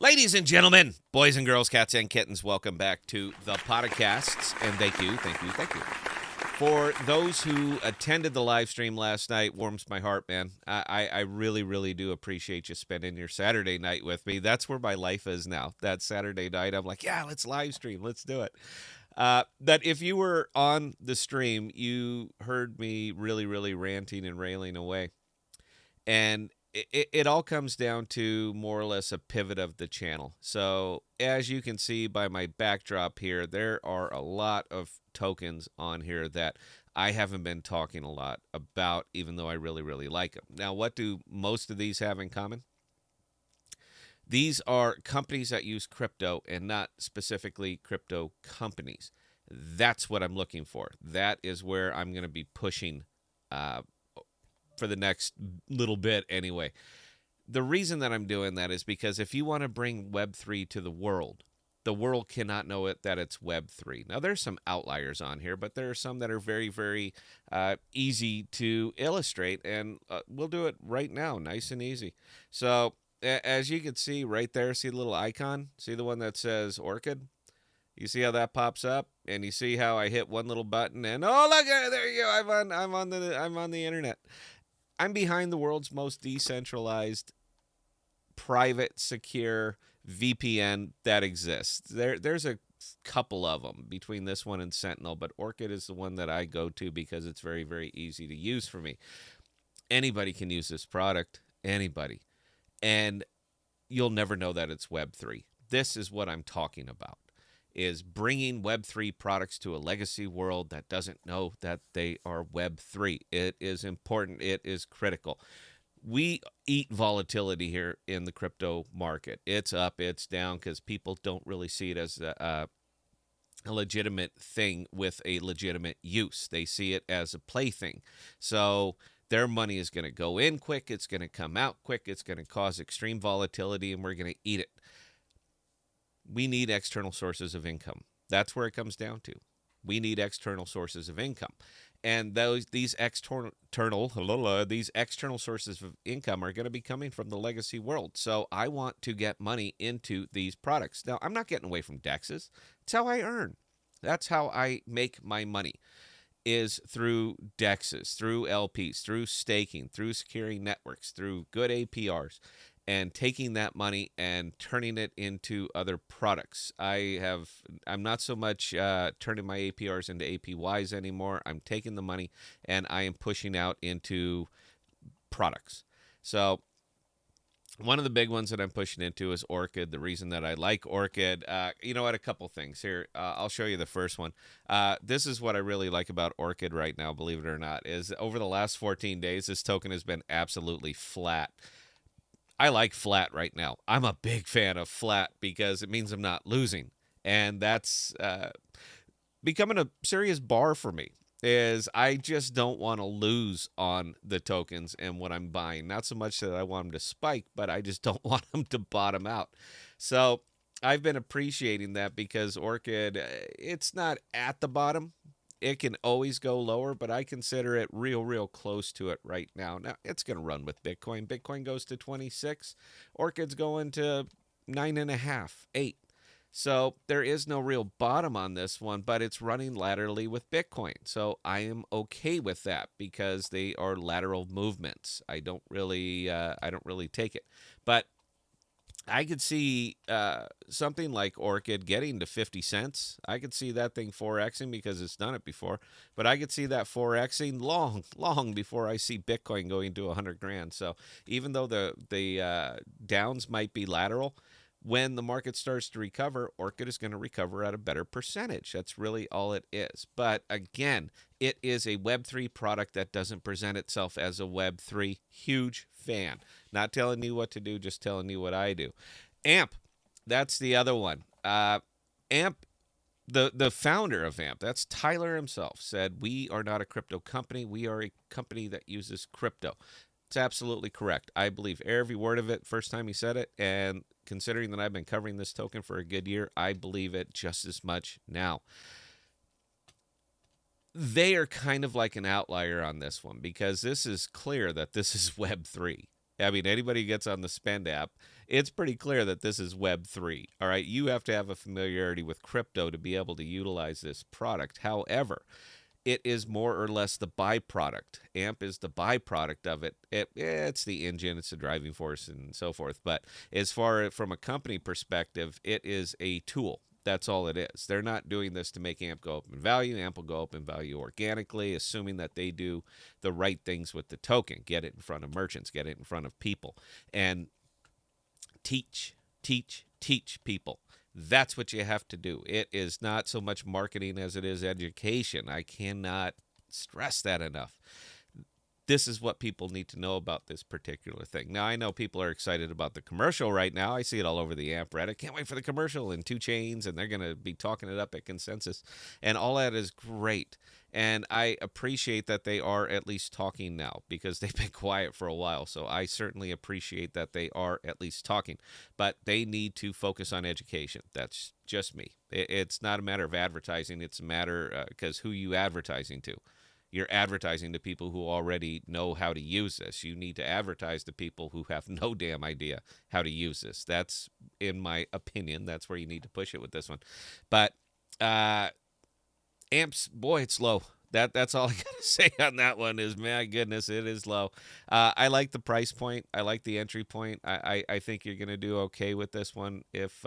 Ladies and gentlemen, boys and girls, cats and kittens, welcome back to the podcasts. And thank you. For those who attended the live stream last night, warms my heart, man. I really, really do appreciate you spending your Saturday night with me. That's where my life is now. That Saturday night, I'm like, yeah, let's live stream. Let's do it. That if you were on the stream, you heard me really, really ranting and railing away. And it all comes down to more or less a pivot of the channel. So as you can see by my backdrop here, there are a lot of tokens on here that I haven't been talking a lot about, even though I really, really like them. Now, what do most of these have in common? These are companies that use crypto and not specifically crypto companies. That's what I'm looking for. That is where I'm going to be pushing for the next little bit anyway. The reason that I'm doing that is because if you want to bring Web3 to the world cannot know it that it's Web3. Now, there's some outliers on here, but there are some that are very, very easy to illustrate, and we'll do it right now, nice and easy. So, as you can see right there, see the little icon? See the one that says Orchid? You see how that pops up, and you see how I hit one little button, and oh look, there you go. I'm on the internet. I'm behind the world's most decentralized, private, secure VPN that exists. There's a couple of them between this one and Sentinel, but Orchid is the one that I go to because it's very, very easy to use for me. Anybody can use this product, anybody. And you'll never know that it's Web3. This is what I'm talking about, is bringing Web3 products to a legacy world that doesn't know that they are Web3. It is important. It is critical. We eat volatility here in the crypto market. It's up, it's down, because people don't really see it as a legitimate thing with a legitimate use. They see it as a plaything. So their money is going to go in quick. It's going to come out quick. It's going to cause extreme volatility, and we're going to eat it. We need external sources of income. That's where it comes down to. We need external sources of income. And these external sources of income are going to be coming from the legacy world. So I want to get money into these products. Now, I'm not getting away from DEXs. It's how I earn. That's how I make my money, is through DEXs, through LPs, through staking, through securing networks, through good APRs, and taking that money and turning it into other products. I'm not so much turning my APRs into APYs anymore. I'm taking the money and I am pushing out into products. So one of the big ones that I'm pushing into is Orchid. The reason that I like Orchid, you know what, a couple things here. I'll show you the first one. This is what I really like about Orchid right now, believe it or not, is over the last 14 days, this token has been absolutely flat. I like flat right now. I'm a big fan of flat because it means I'm not losing. And that's becoming a serious bar for me, is I just don't want to lose on the tokens and what I'm buying. Not so much that I want them to spike, but I just don't want them to bottom out. So I've been appreciating that because Orchid, it's not at the bottom. It can always go lower, but I consider it real, real close to it right now. Now, it's going to run with Bitcoin. Bitcoin goes to 26. Orchid's going to 9.5, 8. So there is no real bottom on this one, but it's running laterally with Bitcoin. So I am okay with that because they are lateral movements. I don't really take it. But I could see something like Orchid getting to 50 cents. I could see that thing 4Xing because it's done it before. But I could see that 4Xing long, long before I see Bitcoin going to 100 grand. So even though the downs might be lateral, when the market starts to recover, Orchid is going to recover at a better percentage. That's really all it is. But again, it is a Web3 product that doesn't present itself as a Web3. Huge fan. Not telling you what to do, just telling you what I do. AMP, that's the other one. AMP, the founder of AMP, that's Tyler himself, said, "We are not a crypto company. We are a company that uses crypto." It's absolutely correct. I believe every word of it first time he said it, and considering that I've been covering this token for a good year, I believe it just as much now. They are kind of like an outlier on this one because this is clear that this is Web3. I mean, anybody who gets on the Spend app, it's pretty clear that this is Web3. All right. You have to have a familiarity with crypto to be able to utilize this product. However, it is more or less the byproduct. AMP is the byproduct of it. It's the engine, it's the driving force, and so forth. But as far from a company perspective, it is a tool. That's all it is. They're not doing this to make AMP go up in value. AMP will go up in value organically, assuming that they do the right things with the token. Get it in front of merchants, get it in front of people, and teach people. That's what you have to do. It is not so much marketing as it is education. I cannot stress that enough. This is what people need to know about this particular thing. Now, I know people are excited about the commercial right now. I see it all over the AMP Reddit. Can't wait for the commercial in 2 Chains, and they're going to be talking it up at Consensus. And all that is great. And I appreciate that they are at least talking now because they've been quiet for a while. So I certainly appreciate that they are at least talking. But they need to focus on education. That's just me. It's not a matter of advertising. It's a matter because who you advertising to? You're advertising to people who already know how to use this. You need to advertise to people who have no damn idea how to use this. That's, in my opinion, that's where you need to push it with this one. But amps, boy, it's low. That's all I gotta say on that one. Is my goodness, it is low. I like the price point. I like the entry point. I think you're gonna do okay with this one. If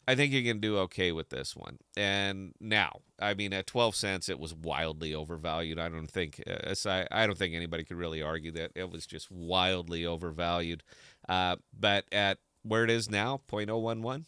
I think you can do okay with this one. And now, I mean, at 12 cents, it was wildly overvalued. I don't think anybody could really argue that it was just wildly overvalued. But at where it is now, 0.011,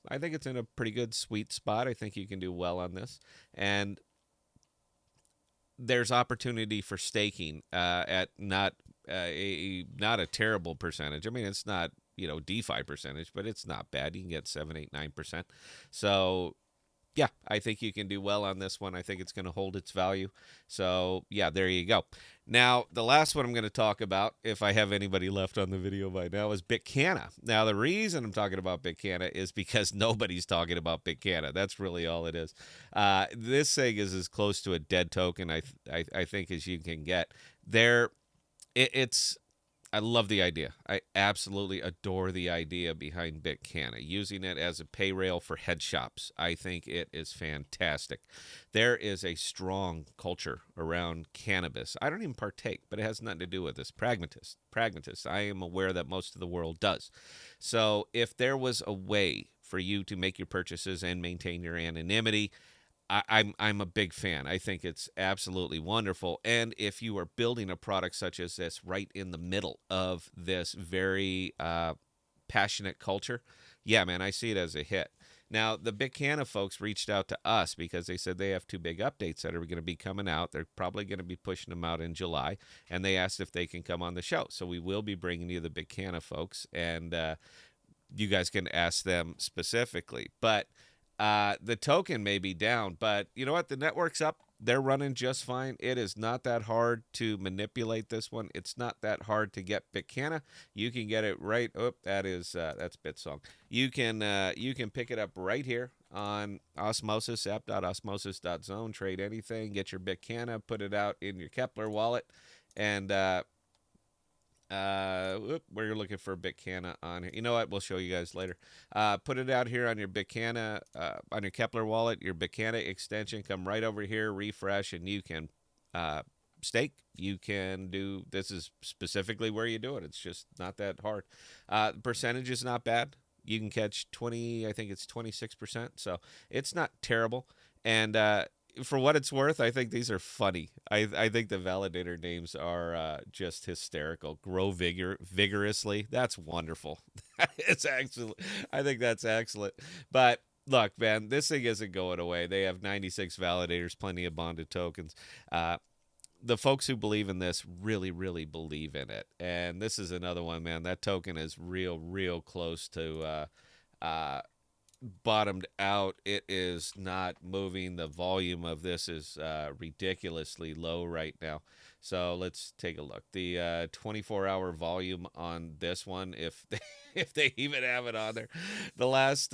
I think it's in a pretty good sweet spot. I think you can do well on this. And there's opportunity for staking at not a terrible percentage. I mean, it's not DeFi percentage, but it's not bad. You can get 7, 8, 9%. So yeah, I think you can do well on this one. I think it's going to hold its value. So yeah, there you go. Now, the last one I'm going to talk about, if I have anybody left on the video by now, is BCNA. Now, the reason I'm talking about BCNA is because nobody's talking about BCNA. That's really all it is. This thing is as close to a dead token, I think, as you can get. I love the idea. I absolutely adore the idea behind BCNA, using it as a pay rail for head shops. I think it is fantastic. There is a strong culture around cannabis. I don't even partake, but it has nothing to do with this. Pragmatist. I am aware that most of the world does. So if there was a way for you to make your purchases and maintain your anonymity, I'm a big fan. I think it's absolutely wonderful. And if you are building a product such as this right in the middle of this very passionate culture, yeah, man, I see it as a hit. Now, the BCNA folks reached out to us because they said they have 2 big updates that are going to be coming out. They're probably going to be pushing them out in July, and they asked if they can come on the show. So we will be bringing you the BCNA folks, and you guys can ask them specifically. But the token may be down, but you know what? The network's up. They're running just fine. It is not that hard to manipulate this one. It's not that hard to get BCNA. You can get it right. Oh, that's BitSong. You can pick it up right here on Osmosis, app.osmosis.zone. Trade anything. Get your BCNA. Put it out in your Kepler wallet, and we're looking for BCNA on here. You know what? We'll show you guys later. Put it out here on your BCNA, on your Kepler wallet, your BCNA extension. Come right over here, refresh, and you can stake. You can do, this is specifically where you do it. It's just not that hard. The percentage is not bad. You can catch 20, I think it's 26%. So it's not terrible. And for what it's worth, I think these are funny. I think the validator names are just hysterical. Grow vigorously. That's wonderful. It's excellent. I think that's excellent. But look, man, this thing isn't going away. They have 96 validators, plenty of bonded tokens. The folks who believe in this really, really believe in it. And this is another one, man. That token is real close to bottomed out. It is not moving. The volume of this is ridiculously low right now. So let's take a look. The 24-hour volume on this one, if they even have it on there. The last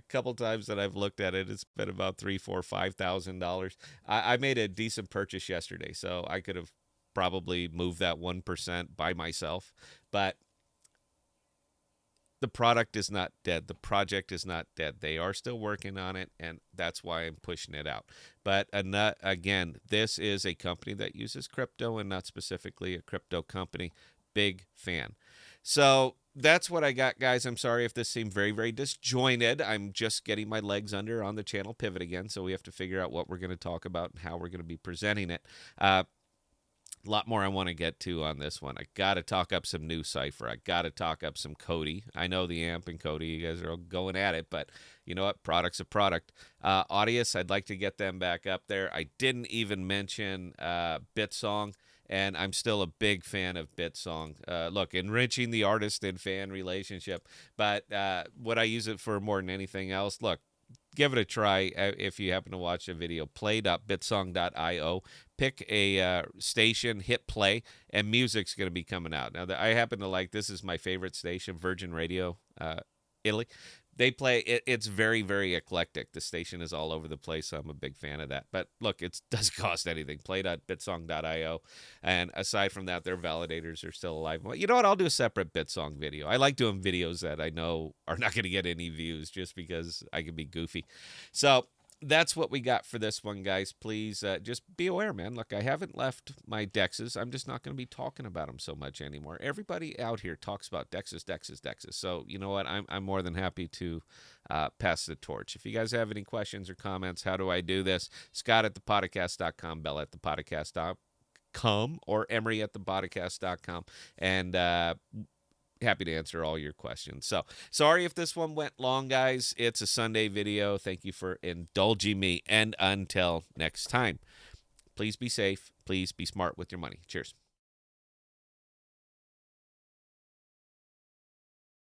couple times that I've looked at it, it's been about $3,000, $4,000, $5,000. I made a decent purchase yesterday, so I could have probably move that 1% by myself. But the product is not dead. The project is not dead. They are still working on it, and that's why I'm pushing it out. But again, this is a company that uses crypto and not specifically a crypto company. Big fan. So that's what I got, guys. I'm sorry if this seemed very, very disjointed. I'm just getting my legs under on the channel pivot again, so we have to figure out what we're going to talk about and how we're going to be presenting it. A lot more I want to get to on this one. I got to talk up some new Cypher. I got to talk up some Cody. I know the AMP and Cody, you guys are all going at it, but you know what? Product's a product. Audius, I'd like to get them back up there. I didn't even mention BitSong, and I'm still a big fan of BitSong. Look, enriching the artist and fan relationship, but would I use it for more than anything else? Look, give it a try if you happen to watch a video. Play.bitsong.io. Pick a station, hit play, and music's going to be coming out. Now, I happen to like, this is my favorite station, Virgin Radio, Italy. They play, it's very, very eclectic. The station is all over the place, so I'm a big fan of that. But look, it doesn't cost anything. Play.bitsong.io. And aside from that, their validators are still alive. Well, you know what? I'll do a separate BitSong video. I like doing videos that I know are not going to get any views just because I can be goofy. So that's what we got for this one, guys. Please just be aware, man. Look, I haven't left my DEXs. I'm just not going to be talking about them so much anymore. Everybody out here talks about DEXs. So you know what? I'm more than happy to pass the torch. If you guys have any questions or comments, how do I do this? Scott at thepodcast.com, Bell at thepodcast.com, or Emery at thepodcast.com. And happy to answer all your questions. So sorry if this one went long, guys. It's a Sunday video. Thank you for indulging me. And until next time, please be safe. Please be smart with your money. Cheers.